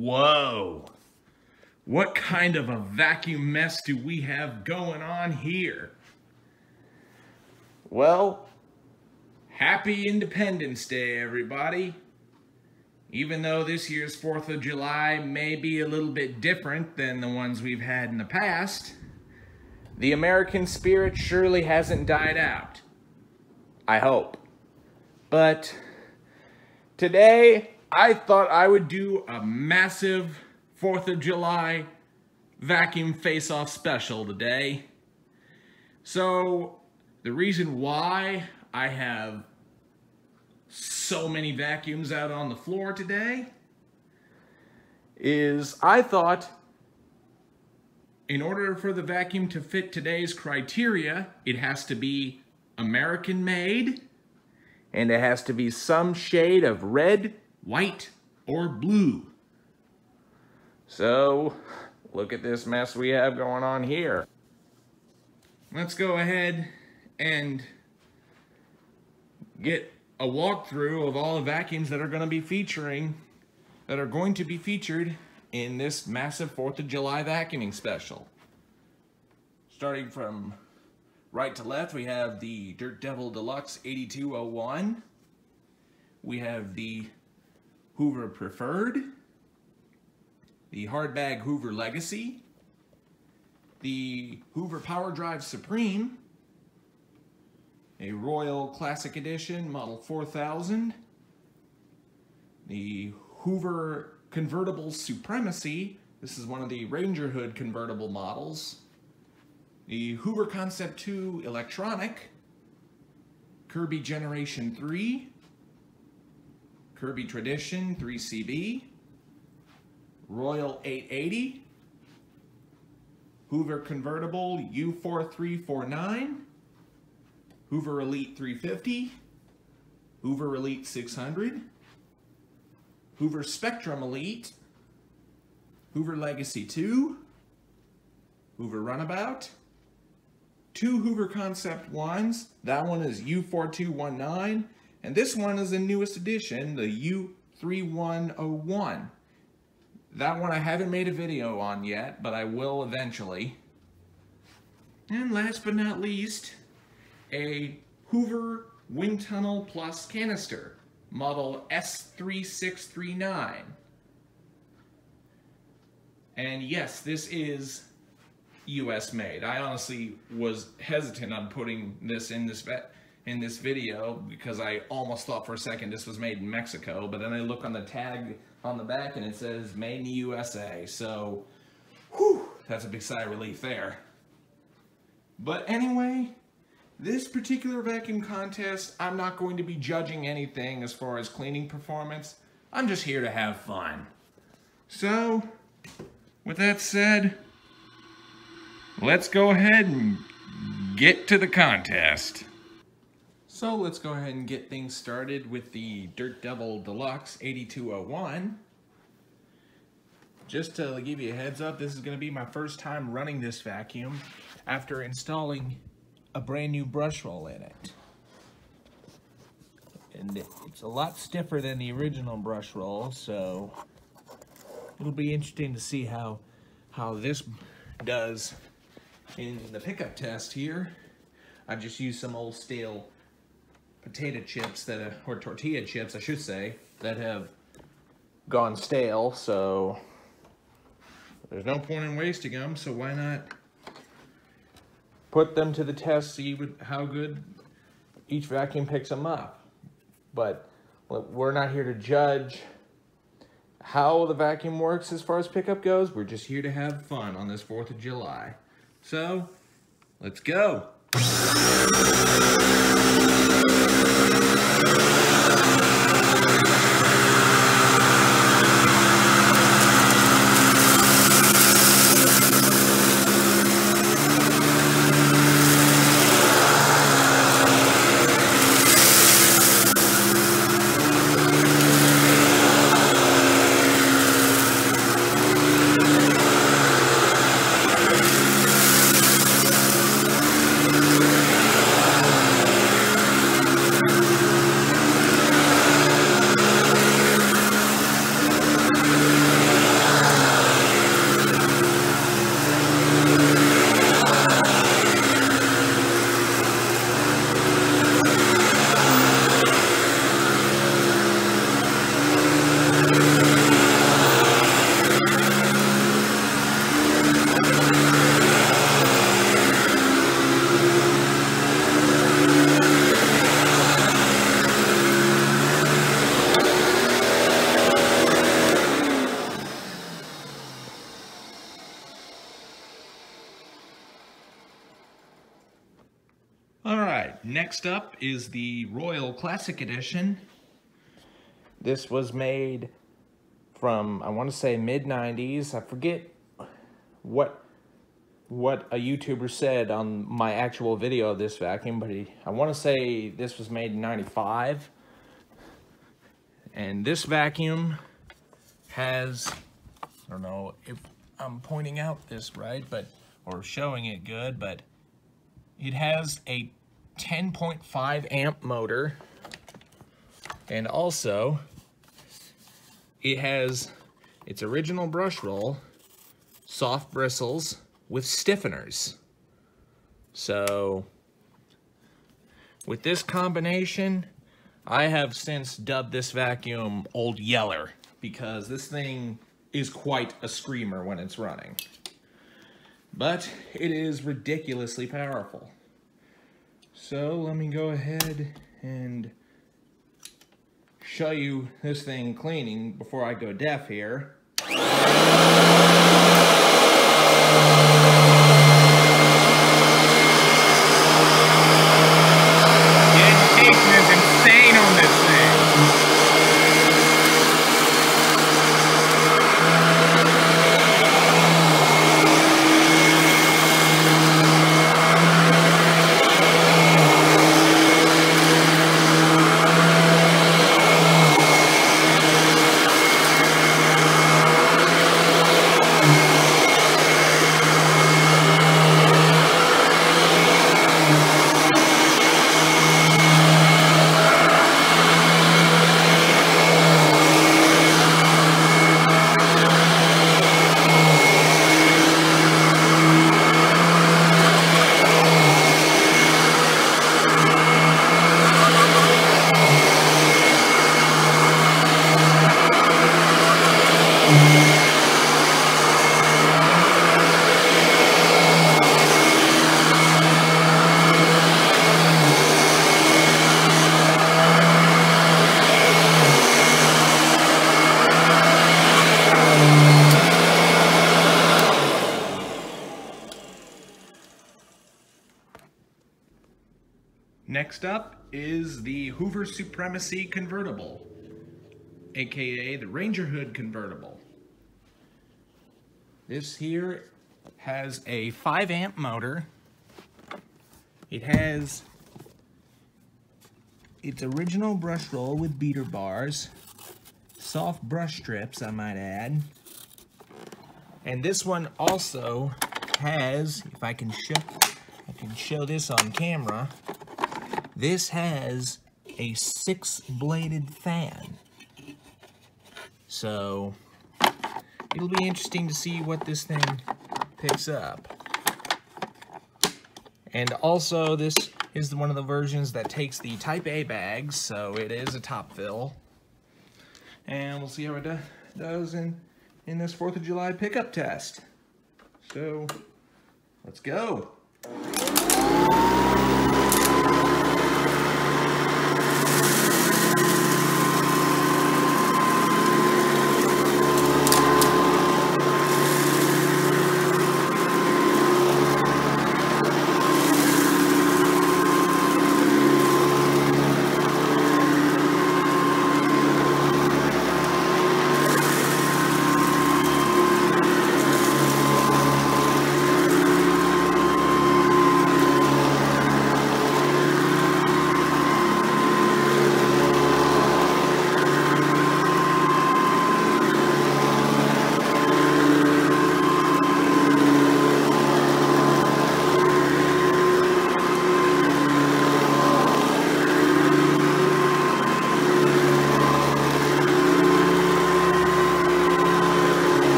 Whoa! What kind of a vacuum mess do we have going on here? Well, happy Independence Day, everybody. Even though this year's 4th of July may be a little bit different than the ones we've had in the past, the American spirit surely hasn't died out. I hope. But today, I thought I would do a massive 4th of July vacuum face-off special today. So, the reason why I have so many vacuums out on the floor today is I thought in order for the vacuum to fit today's criteria, it has to be American made and it has to be some shade of red, white, or blue. So, look at this mess we have going on here. Let's go ahead and get a walkthrough of all the vacuums that are going to be featured in this massive 4th of July vacuuming special. Starting from right to left, we have the Dirt Devil Deluxe 8201. We have the Hoover Preferred, the Hardbag Hoover Legacy, the Hoover Power Drive Supreme, a Royal Classic Edition Model 4000, the Hoover Convertible Supremacy, this is one of the Ranger Hood convertible models, the Hoover Concept 2 Electronic, Kirby Generation 3, Kirby Tradition 3CB, Royal 880, Hoover Convertible U349, Hoover Elite 350, Hoover Elite 600, Hoover Spectrum Elite, Hoover Legacy 2, Hoover Runabout, 2 Hoover Concept 1s, that one is U349, and this one is the newest edition, the U351. That one I haven't made a video on yet, but I will eventually. And last but not least, a Hoover WindTunnel Plus canister, model S3639. And yes, this is US made. I honestly was hesitant on putting this in this video because I almost thought for a second this was made in Mexico, but then I look on the tag on the back and it says made in the USA. So, whew, that's a big sigh of relief there. But anyway, this particular vacuum contest, I'm not going to be judging anything as far as cleaning performance. I'm just here to have fun. So, with that said, let's go ahead and get to the contest. So let's go ahead and get things started with the Dirt Devil Deluxe 8201. Just to give you a heads up, this is going to be my first time running this vacuum after installing a brand new brush roll in it. And it's a lot stiffer than the original brush roll, so it'll be interesting to see how this does in the pickup test here. I've just used some old stale potato chips or tortilla chips, I should say, that have gone stale, so there's no point in wasting them, so why not put them to the test, see how good each vacuum picks them up. But we're not here to judge how the vacuum works as far as pickup goes. We're just here to have fun on this 4th of July. So, let's go. next up is the Royal Classic Edition. This was made from, I want to say, mid-90s. I forget what a YouTuber said on my actual video of this vacuum, but I want to say this was made in 95. And this vacuum has, I don't know if I'm pointing out this right, or showing it good, but it has a 10.5 amp motor, and also it has its original brush roll, soft bristles with stiffeners. So with this combination, I have since dubbed this vacuum Old Yeller, because this thing is quite a screamer when it's running. But it is ridiculously powerful. So let me go ahead and show you this thing cleaning before I go deaf here. Vegetation is insane on this thing. Next up is the Hoover Supremacy Convertible, aka the Ranger Hood Convertible. This here has a 5 amp motor. It has its original brush roll with beater bars, soft brush strips, I might add. And this one also has, if I can show this on camera, this has a 6-bladed fan. So it'll be interesting to see what this thing picks up. And also, this is one of the versions that takes the Type A bags, so it is a top fill. And we'll see how it does in this 4th of July pickup test. So let's go.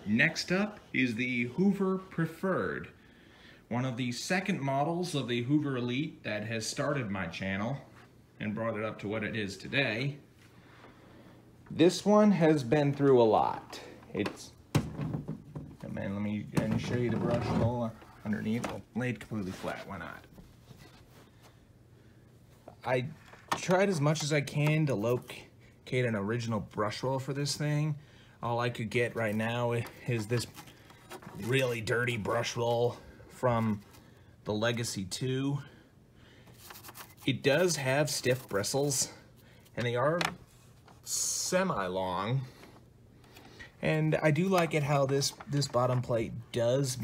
Next up is the Hoover Preferred, one of the second models of the Hoover Elite that has started my channel and brought it up to what it is today. This one has been through a lot. Man, let me show you the brush roll underneath. Well, laid completely flat, why not? I tried as much as I can to locate an original brush roll for this thing. All I could get right now is this really dirty brush roll from the Legacy 2. It does have stiff bristles, and they are semi-long. And I do like it how this bottom plate does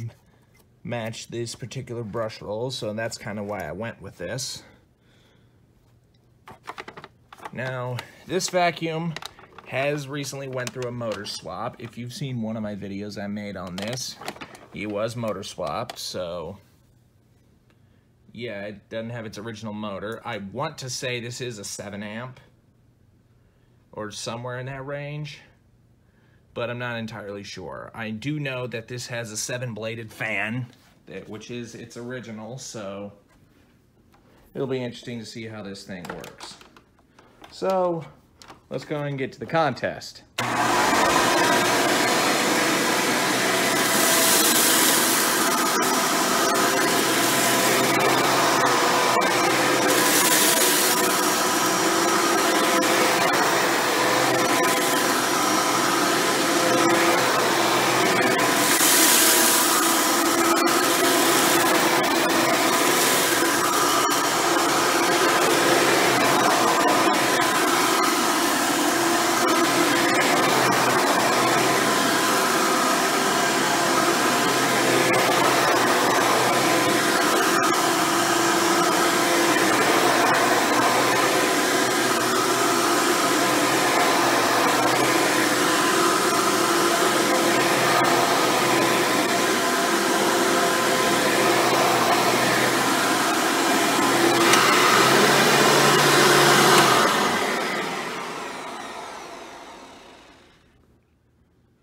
match this particular brush roll, so that's kind of why I went with this. Now, this vacuum has recently went through a motor swap. If you've seen one of my videos I made on this, it was motor swapped, so yeah, it doesn't have its original motor. I want to say this is a 7 amp or somewhere in that range, but I'm not entirely sure. I do know that this has a 7-bladed fan, which is its original, so it'll be interesting to see how this thing works. So, let's go and get to the contest.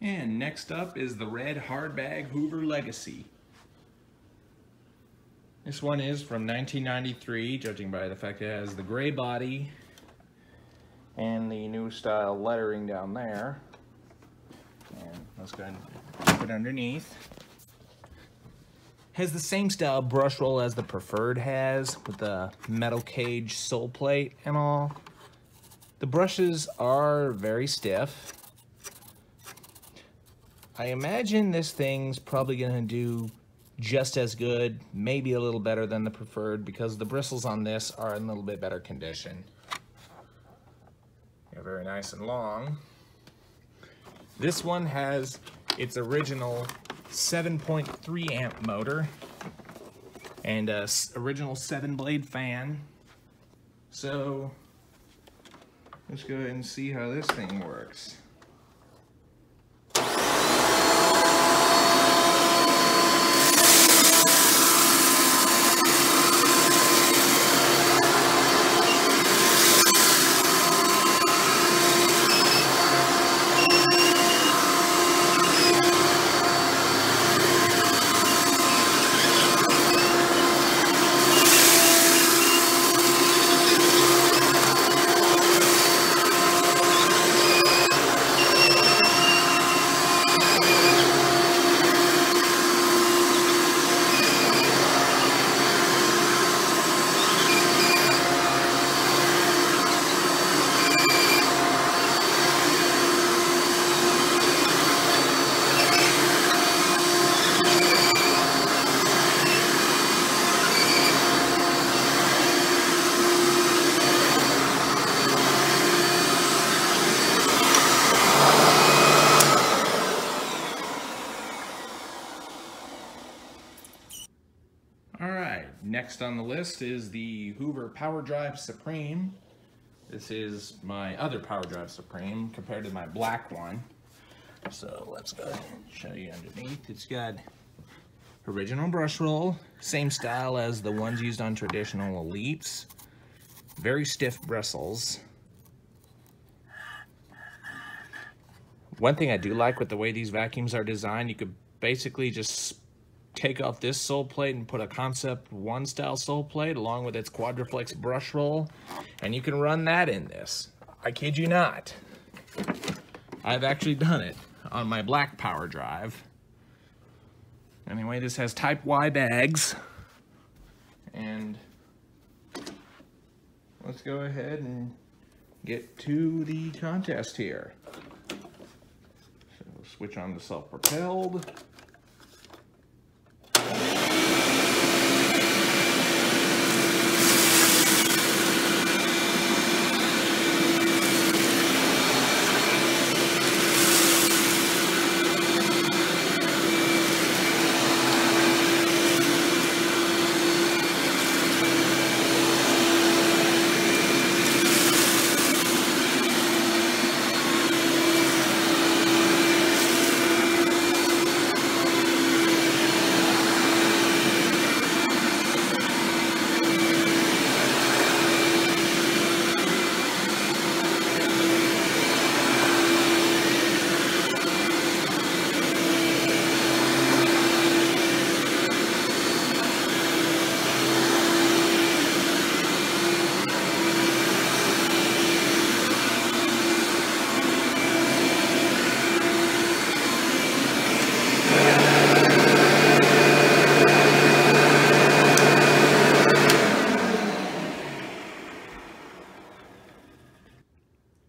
And next up is the red hardbag Hoover Legacy. This one is from 1993, judging by the fact it has the gray body and the new style lettering down there. And let's go ahead and put it underneath. Has the same style brush roll as the Preferred has, with the metal cage sole plate and all. The brushes are very stiff. I imagine this thing's probably going to do just as good, maybe a little better than the Preferred, because the bristles on this are in a little bit better condition. They're very nice and long. This one has its original 7.3 amp motor and a original 7-blade fan. So let's go ahead and see how this thing works. Next on the list is the Hoover Power Drive Supreme. This is my other Power Drive Supreme compared to my black one. So let's go ahead and show you underneath. It's got original brush roll, same style as the ones used on traditional Elites. Very stiff bristles. One thing I do like with the way these vacuums are designed, you could basically just take off this sole plate and put a Concept 1 style sole plate along with its Quadriflex brush roll, and you can run that in this. I kid you not. I've actually done it on my black power drive. Anyway, this has Type Y bags, and let's go ahead and get to the contest here. So switch on the self-propelled.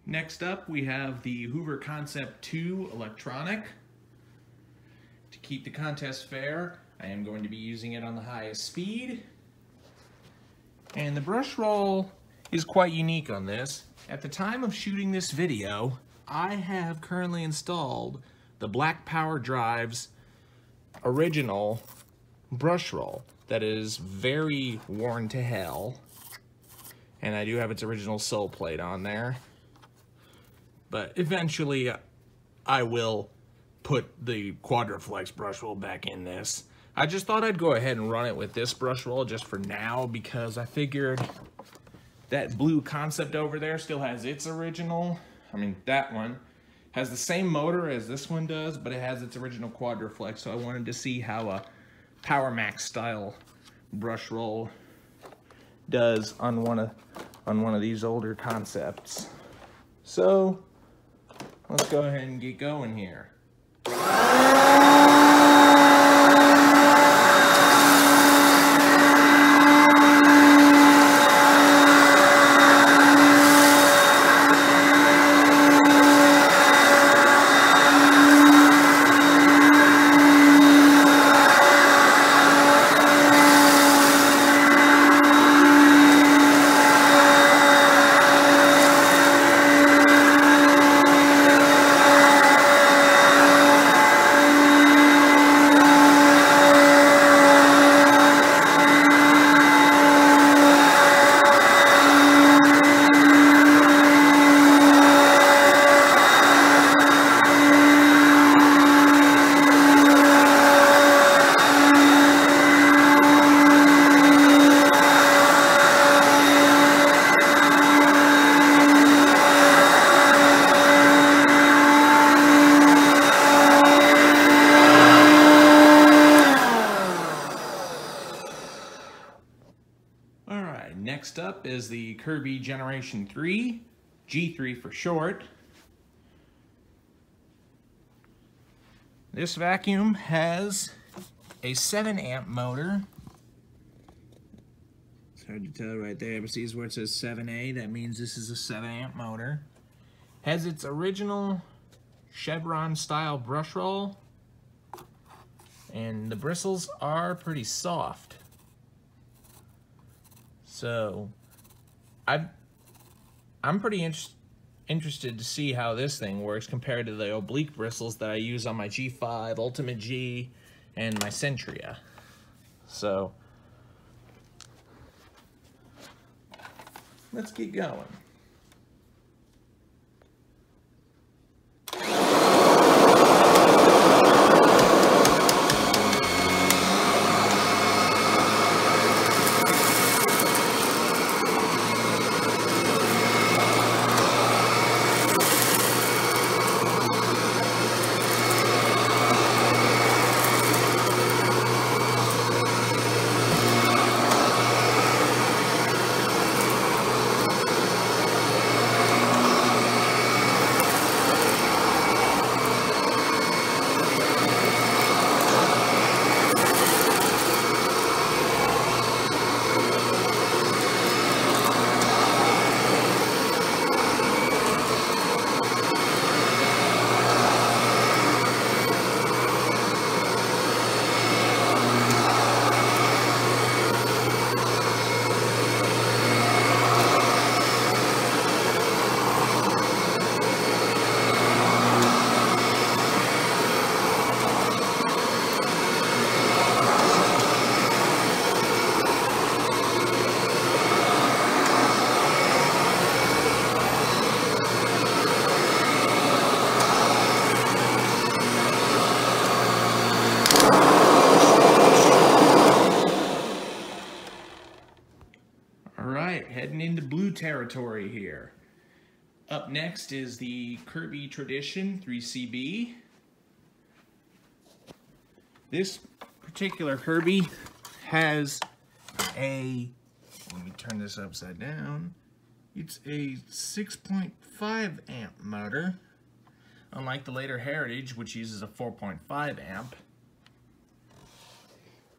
Next up, we have the Hoover Concept 2 electronic. To keep the contest fair, I am going to be using it on the highest speed. And the brush roll is quite unique on this. At the time of shooting this video, I have currently installed the Black Power Drive's original brush roll that is very worn to hell. And I do have its original sole plate on there. But eventually, I will put the Quadraflex brush roll back in this. I just thought I'd go ahead and run it with this brush roll just for now, because I figured that blue Concept over there still has its original. I mean, that one has the same motor as this one does, but it has its original Quadraflex. So I wanted to see how a Power Max style brush roll does on one of these older Concepts. So let's go ahead and get going here. Next up is the Kirby Generation 3, G3 for short. This vacuum has a 7-amp motor. It's hard to tell right there, but see where it says 7A, that means this is a 7-amp motor. Has its original chevron style brush roll, and the bristles are pretty soft. So I'm pretty interested to see how this thing works compared to the oblique bristles that I use on my G5, Ultimate G, and my Centria. So let's get going. new territory here. Up next is the Kirby Tradition 3CB. This particular Kirby has a, let me turn this upside down, it's a 6.5 amp motor, unlike the later Heritage, which uses a 4.5 amp.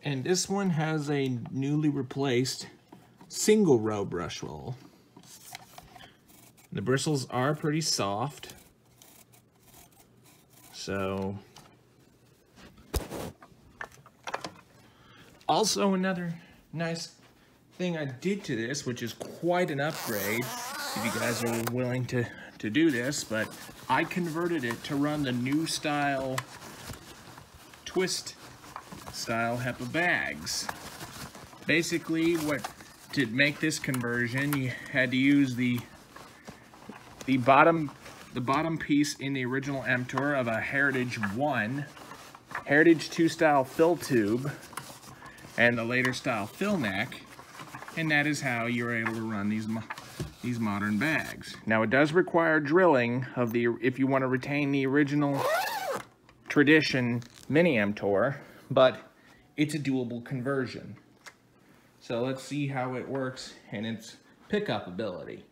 And this one has a newly replaced single row brush roll. The bristles are pretty soft, so. Also, another nice thing I did to this, which is quite an upgrade, if you guys are willing to do this, but I converted it to run the new style twist style HEPA bags. Basically, to make this conversion, you had to use the bottom piece in the original M-Tour of a Heritage 1, Heritage 2 style fill tube, and the later style fill neck, and that is how you're able to run these modern bags. Now, it does require drilling of if you want to retain the original Tradition mini M-Tour, but it's a doable conversion. So let's see how it works and its pickup ability.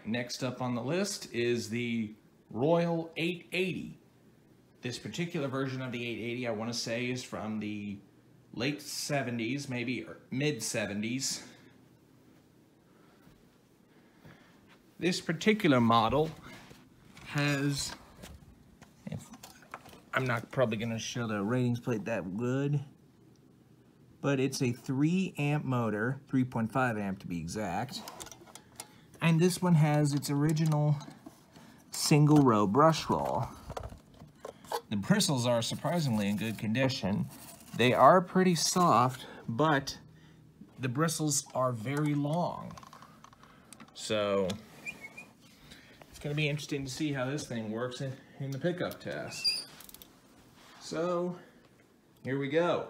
Next up on the list is the Royal 880. This particular version of the 880, I want to say, is from the late 70s, maybe mid 70s. This particular model has, I'm not probably going to show the ratings plate that good, but it's a 3 amp motor, 3.5 amp to be exact. And this one has its original single row brush roll. The bristles are surprisingly in good condition. They are pretty soft, but the bristles are very long. So it's going to be interesting to see how this thing works in the pickup test. So here we go.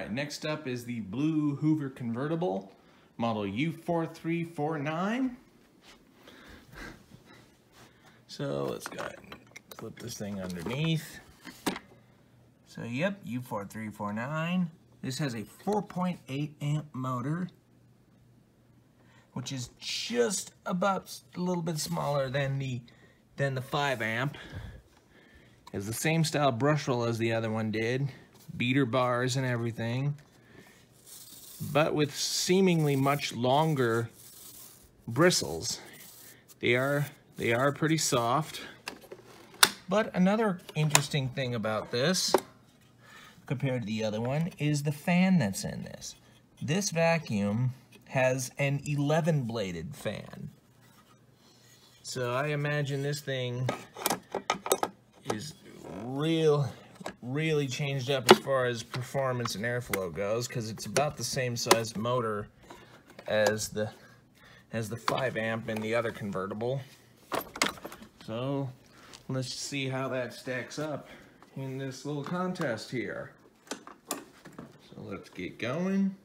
Alright, next up is the blue Hoover convertible, model U349. So let's go ahead and flip this thing underneath. So yep, U349. This has a 4.8 amp motor, which is just about a little bit smaller than the 5 amp. It has the same style brush roll as the other one did, beater bars and everything, but with seemingly much longer bristles. They are pretty soft. But another interesting thing about this, compared to the other one, is the fan that's in this. This vacuum has an 11-bladed fan. So I imagine this thing is really changed up as far as performance and airflow goes, because it's about the same sized motor as the 5 amp in the other convertible. So let's see how that stacks up in this little contest here. So let's get going.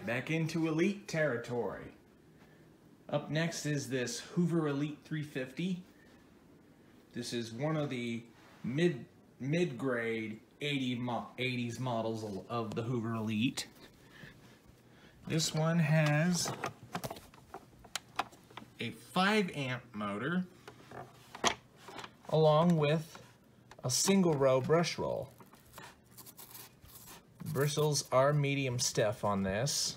Back into Elite territory. Up next is this Hoover Elite 350. This is one of the mid-grade 80s models of the Hoover Elite. This one has a 5 amp motor along with a single row brush roll. Bristles are medium stiff on this.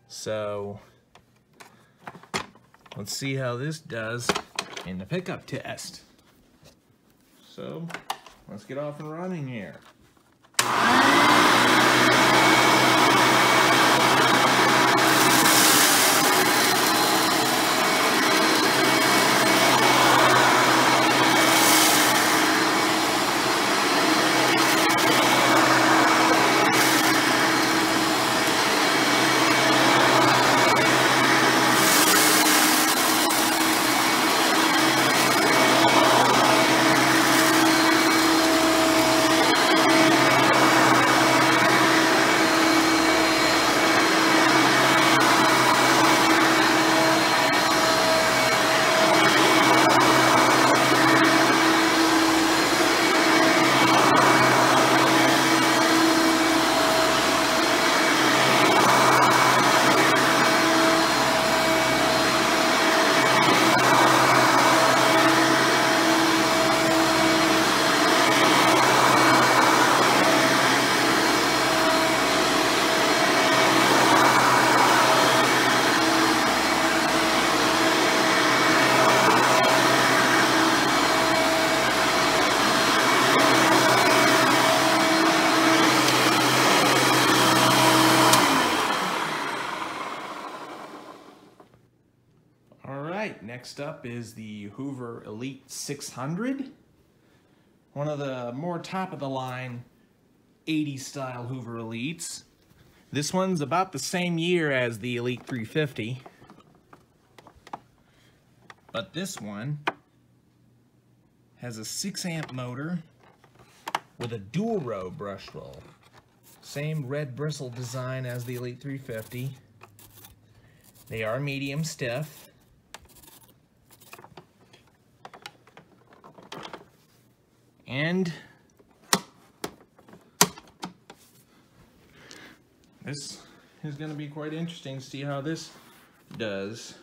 So let's see how this does in the pickup test. So let's get off and running here. All right, next up is the Hoover Elite 600. One of the more top of the line 80s style Hoover Elites. This one's about the same year as the Elite 350. But this one has a 6-amp motor with a dual row brush roll. Same red bristle design as the Elite 350. They are medium stiff. And this is going to be quite interesting to see how this does.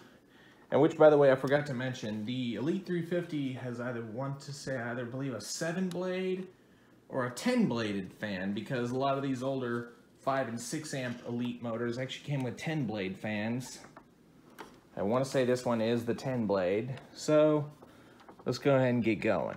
And which, by the way, I forgot to mention, the Elite 350 has either I believe a 7-blade or a 10-bladed fan, because a lot of these older 5 and 6 amp Elite motors actually came with 10-blade fans. I want to say this one is the 10-blade. So let's go ahead and get going.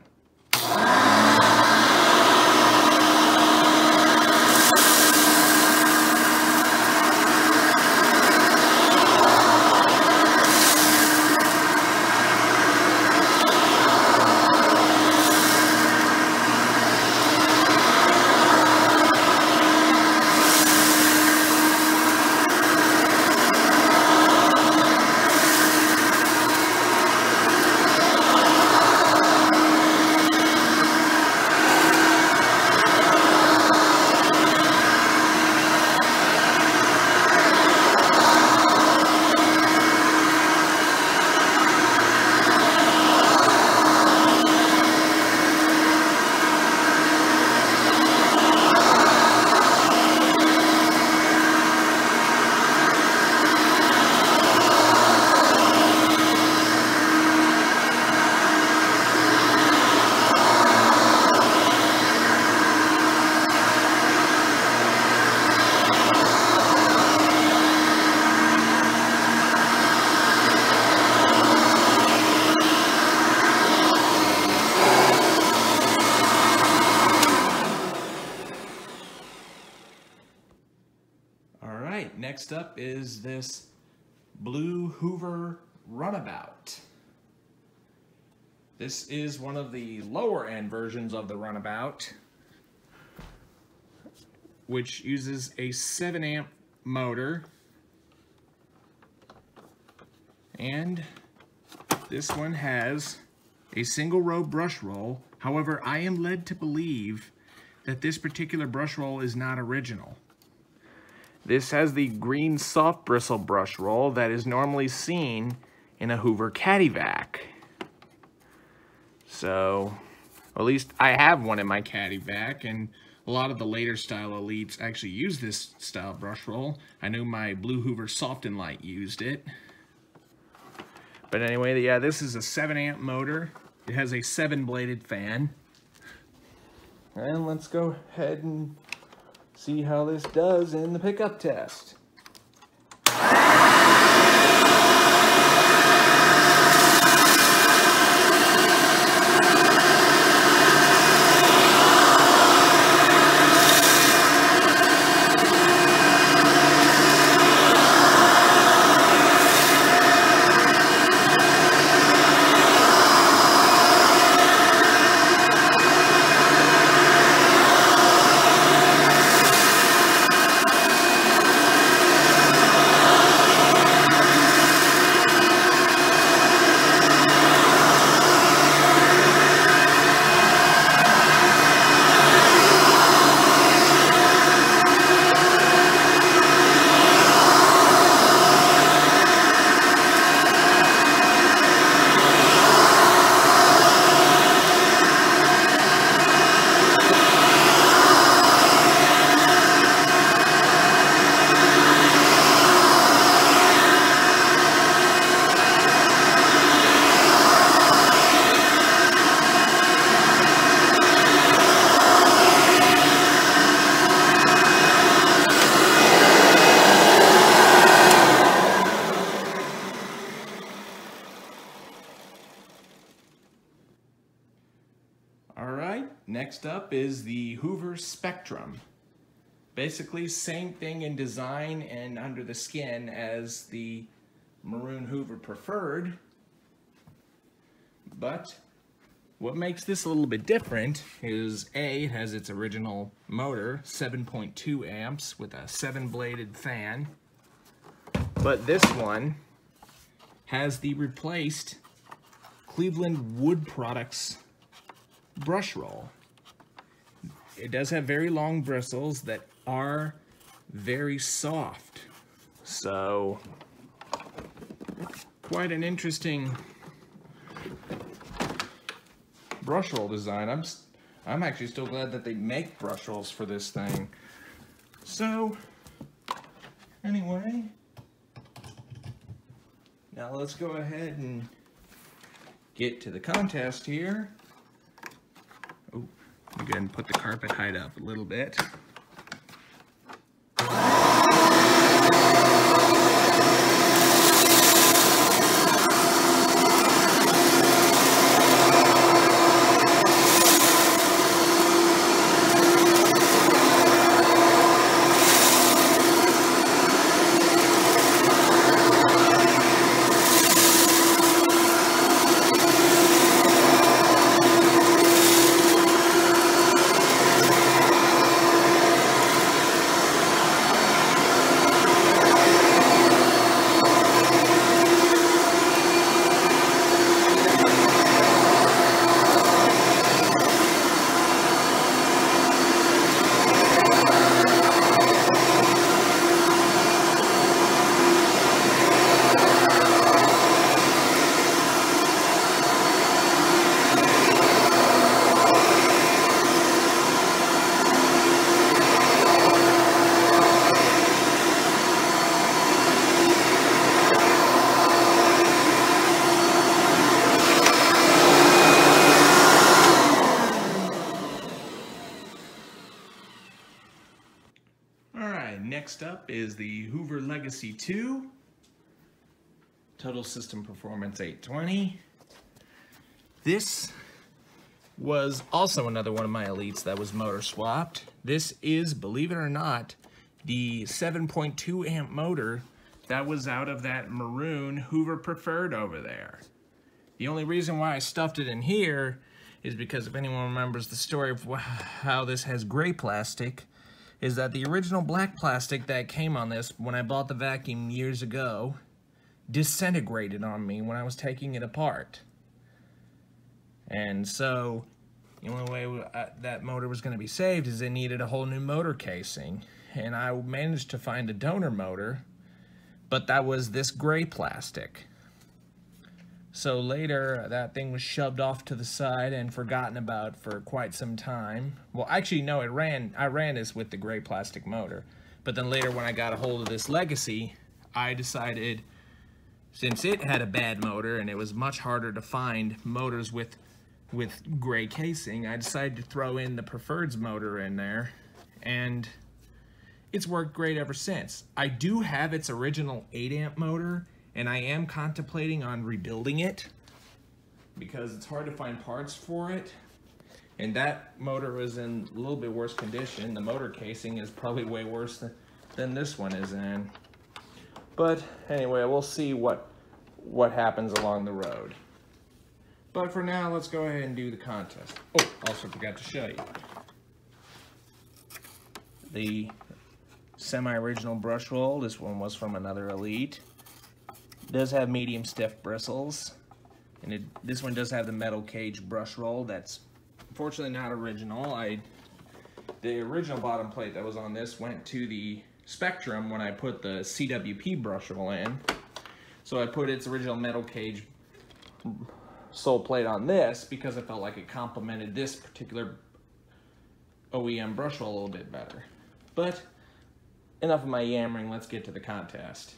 Next up is this blue Hoover Runabout. This is one of the lower end versions of the Runabout, which uses a 7-amp motor. And this one has a single row brush roll. However, I am led to believe that this particular brush roll is not original. This has the green soft bristle brush roll that is normally seen in a Hoover caddy vac. So, at least I have one in my caddy vac, and a lot of the later style Elites actually use this style brush roll. I know my blue Hoover Soft and Light used it. But anyway, yeah, this is a 7-amp motor. It has a 7-bladed fan. And let's go ahead and see how this does in the pickup test. Next up is the Hoover Spectrum. Basically same thing in design and under the skin as the maroon Hoover Preferred. But what makes this a little bit different is A, it has its original motor, 7.2 amps with a 7-bladed fan. But this one has the replaced Cleveland Wood Products brush roll. It does have very long bristles that are very soft. So, quite an interesting brush roll design. I'm actually still glad that they make brush rolls for this thing. So, anyway, now let's go ahead and get to the contest here. Oh, I'm going to put the carpet height up a little bit. Next up is the Hoover Legacy 2, total system performance 820. This was also another one of my Elites that was motor swapped. This is, believe it or not, the 7.2 amp motor that was out of that maroon Hoover Preferred over there. The only reason why I stuffed it in here is because if anyone remembers the story of how this has gray plastic, is that the original black plastic that came on this when I bought the vacuum years ago disintegrated on me when I was taking it apart. And so the only way that motor was going to be saved is it needed a whole new motor casing. And I managed to find a donor motor, but that was this gray plastic. So later, that thing was shoved off to the side and forgotten about for quite some time. Well, actually, no, I ran this with the gray plastic motor. But then later, when I got a hold of this Legacy, I decided, since it had a bad motor and it was much harder to find motors with gray casing, I decided to throw in the Preferred's motor in there, and it's worked great ever since. I do have its original 8 amp motor, and I am contemplating on rebuilding it because it's hard to find parts for it. And that motor was in a little bit worse condition. The motor casing is probably way worse than this one is in. But anyway, we'll see what happens along the road. But for now, let's go ahead and do the contest. Oh, also forgot to show you. The semi-original brush roll, this one was from another Elite. It does have medium stiff bristles, and this one does have the metal cage brush roll. That's unfortunately not original. The original bottom plate that was on this went to the Spectrum when I put the CWP brush roll in. So I put its original metal cage sole plate on this because I felt like it complemented this particular OEM brush roll a little bit better. But enough of my yammering, let's get to the contest.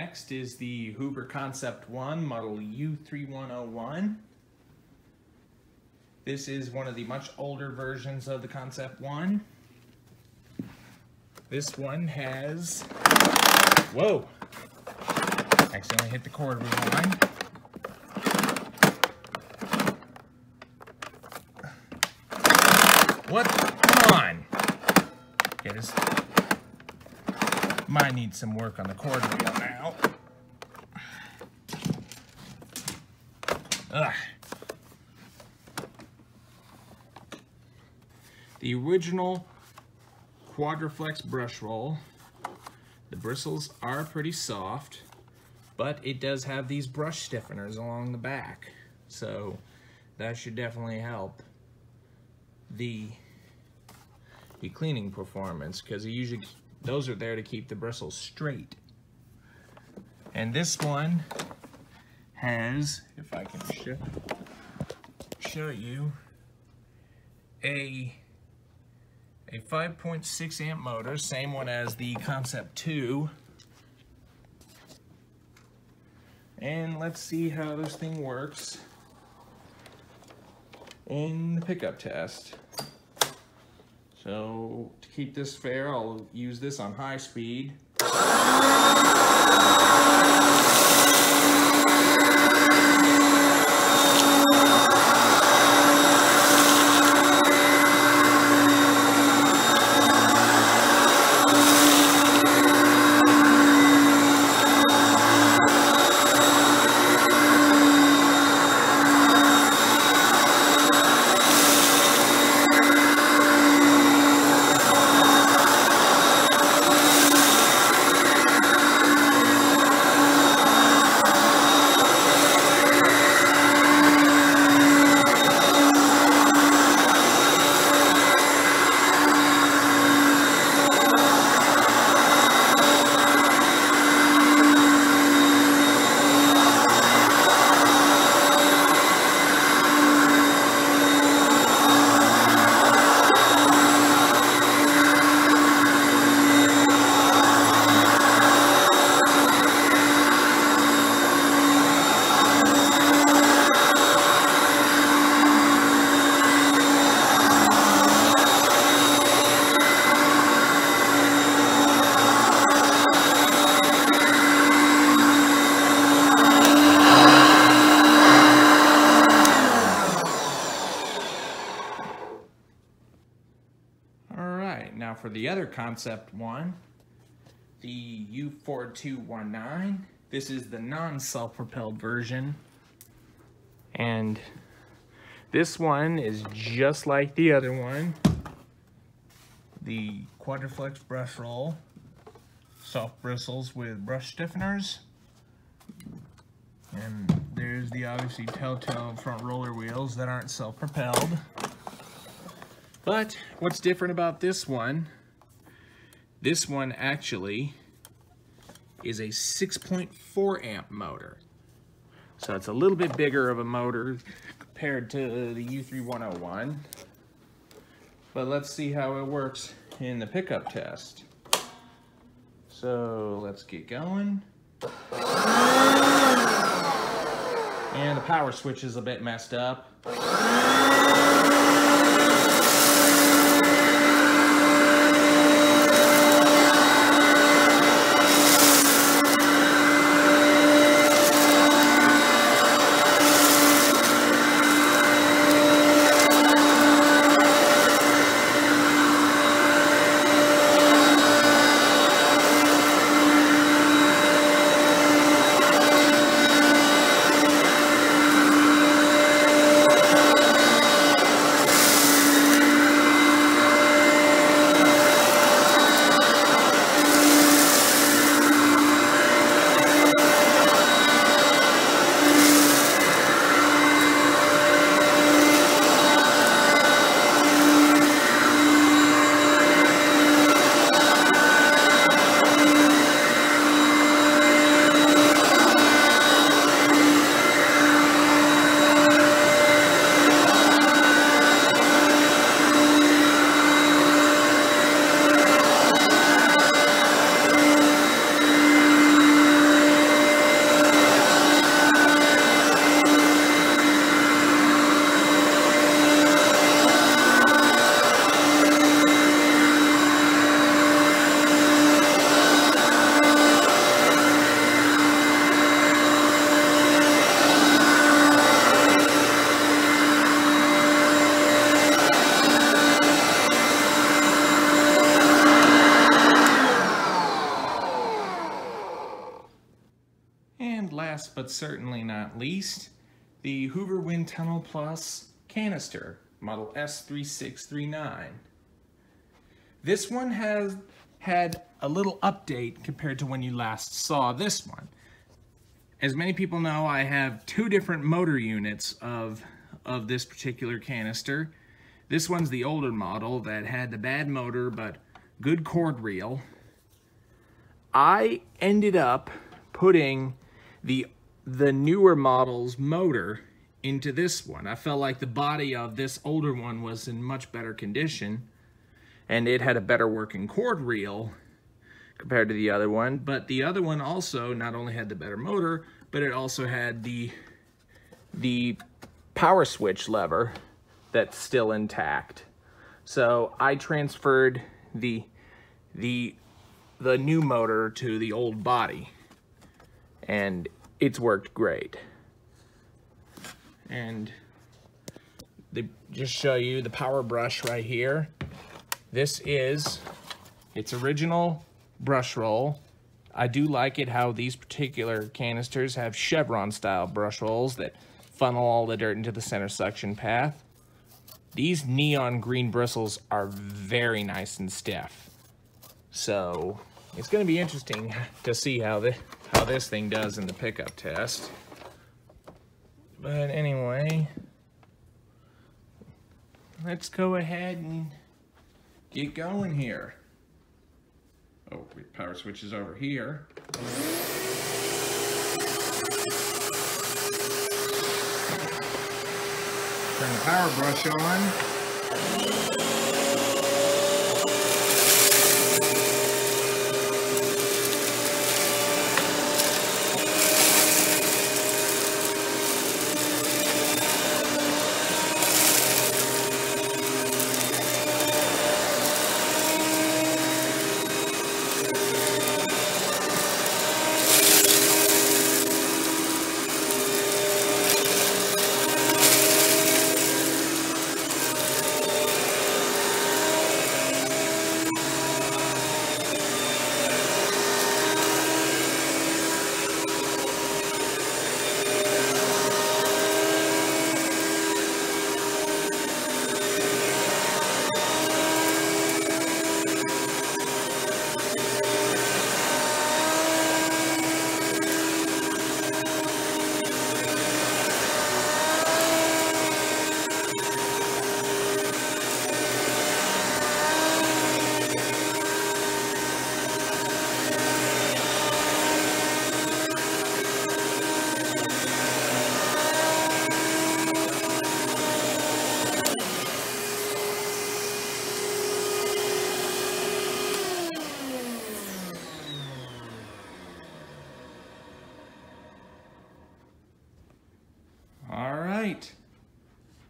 Next is the Hoover Concept 1, model U349. This is one of the much older versions of the Concept 1. This one has, whoa, accidentally hit the cord rewind. What? Come on. Okay, this might need some work on the cord reel now. Ugh. The original Quadriflex brush roll, the bristles are pretty soft, but it does have these brush stiffeners along the back, so that should definitely help the cleaning performance, because usually those are there to keep the bristles straight. And this one has, if I can show you, a 5.6 amp motor, same one as the Concept 2. And let's see how this thing works in the pickup test. So to keep this fair, I'll use this on high speed. Now for the other Concept 1, the U349. This is the non-self-propelled version. And this one is just like the other one. The Quadriflex brush roll, soft bristles with brush stiffeners. And there's the obviously telltale front roller wheels that aren't self-propelled. But what's different about this one actually is a 6.4 amp motor. So it's a little bit bigger of a motor compared to the U349. But let's see how it works in the pickup test. So let's get going. And the power switch is a bit messed up. but certainly not least, the Hoover WindTunnel Plus canister, model S3639. This one has had a little update compared to when you last saw this one. As many people know, I have two different motor units of this particular canister. This one's the older model that had the bad motor but good cord reel. I ended up putting the newer model's motor into this one. I felt like the body of this older one was in much better condition, and it had a better working cord reel compared to the other one. But the other one also not only had the better motor, but it also had the power switch lever that's still intact. So I transferred the new motor to the old body, and it's worked great. And they just show you the power brush right here. This is its original brush roll. I do like it how these particular canisters have chevron style brush rolls that funnel all the dirt into the center suction path. These neon green bristles are very nice and stiff. So it's going to be interesting to see how this thing does in the pickup test. But anyway, let's go ahead and get going here. Oh, power switch is over here. Turn the power brush on.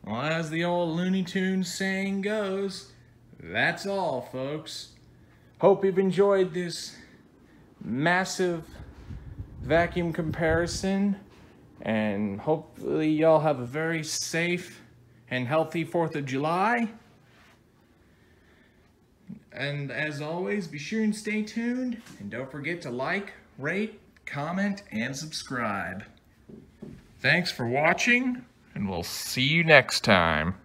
Well, as the old Looney Tunes saying goes, that's all, folks. Hope you've enjoyed this massive vacuum comparison, and hopefully y'all have a very safe and healthy 4th of July. And as always, be sure and stay tuned, and don't forget to like, rate, comment, and subscribe. Thanks for watching, and we'll see you next time.